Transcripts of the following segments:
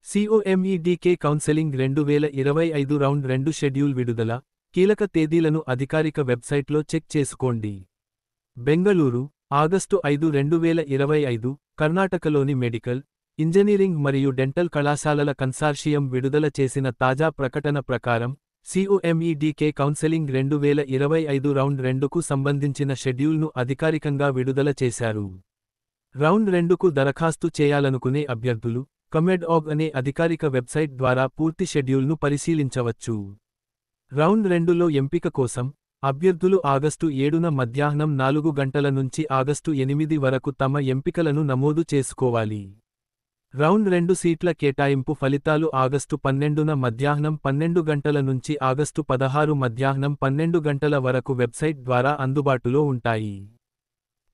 COMEDK counselling 2025 round 2 schedule విడుదల, కీలక తేదీలను అధికారిక వెబ్సైట్లో చెక్ చేసుకోండి. బెంగళూరు, ఆగస్టు 5, 2025, కర్ణాటకలోని మెడికల్, ఇంజనీరింగ్ మరియు డెంటల్ కళాశాలల కన్సార్షియం విడుదల చేసిన తాజా ప్రకటన ప్రకారం, COMEDK కౌన్సెలింగ్ 2025 రౌండ్ 2కు సంబంధించిన షెడ్యూల్ను అధికారికంగా విడుదల చేశారు. రౌండ్ 2కు దరఖాస్తు చేయాలనుకునే అభ్యర్థులు COMEDOG అనే అధికారిక వెబ్సైట్ ద్వారా పూర్తి షెడ్యూల్ను పరిశీలించవచ్చు. రౌండ్ 2లో ఎంపిక కోసం, అభ్యర్థులు ఆగస్టు 7న మధ్యాహ్నం 4 గంటల నుంచి ఆగస్టు 8 వరకు తమ ఎంపికలను నమోదు చేసుకోవాలి. రౌండ్ 2 సీట్ల కేటాయింపు ఫలితాలు ఆగస్టు 12న మధ్యాహ్నం 12 గంటల నుంచి ఆగస్టు 16 మధ్యాహ్నం 12 గంటల వరకు వెబ్సైట్ ద్వారా అందుబాటులో ఉంటాయి.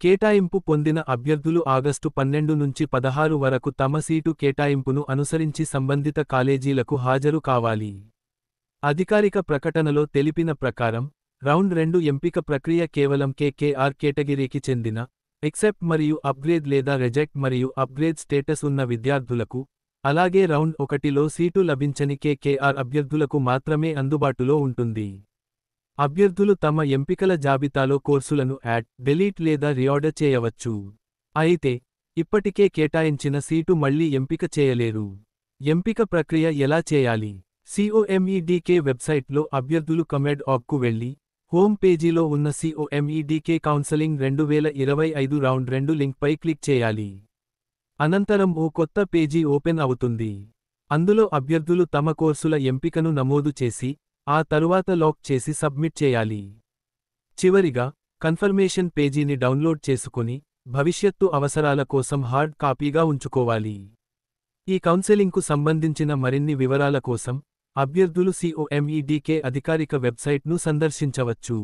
కేటాయింపు పొందిన అభ్యర్థులు ఆగస్టు 12 నుంచి 16 వరకు తమ సీటు కేటాయింపును అనుసరించి సంబంధిత కాలేజీలకు హాజరు కావాలి. అధికారిక ప్రకటనలో తెలిపిన ప్రకారం, రౌండ్ 2 ఎంపిక ప్రక్రియ కేవలం KKR కేటగిరీకి చెందిన, ఎక్సెప్ట్ మరియు అప్గ్రేడ్ లేదా రిజెక్ట్ మరియు అప్గ్రేడ్ స్టేటస్ ఉన్న విద్యార్థులకు, అలాగే రౌండ్ 1లో సీటు లభించని KKR అభ్యర్థులకు మాత్రమే అందుబాటులో ఉంటుంది. అభ్యర్థులు తమ ఎంపికల జాబితాలో కోర్సులను యాడ్, డిలీట్ లేదా రీఆర్డర్ చేయవచ్చు. అయితే, ఇప్పటికే కేటాయించిన సీటు మళ్లీ ఎంపిక చేయలేరు. ఎంపిక ప్రక్రియ ఎలా చేయాలి? COMEDK వెబ్సైట్లో అభ్యర్థులు COMEDOGకు వెళ్లి, హోమ్ పేజీలో ఉన్న COMEDK కౌన్సెలింగ్ 2025 రౌండ్ 2 లింక్పై క్లిక్ చేయాలి. అనంతరం ఓ కొత్త పేజీ ఓపెన్ అవుతుంది. అందులో అభ్యర్థులు తమ కోర్సుల ఎంపికను నమోదు చేసి, ఆ తరువాత లాక్ చేసి సబ్మిట్ చేయాలి. చివరిగా, కన్ఫర్మేషన్ పేజీని డౌన్లోడ్ చేసుకుని, భవిష్యత్తు అవసరాల కోసం హార్డ్ కాపీగా ఉంచుకోవాలి. ఈ కౌన్సెలింగ్కు సంబంధించిన మరిన్ని వివరాల కోసం, అభ్యర్థులు COMEDK అధికారిక వెబ్సైట్ను సందర్శించవచ్చు.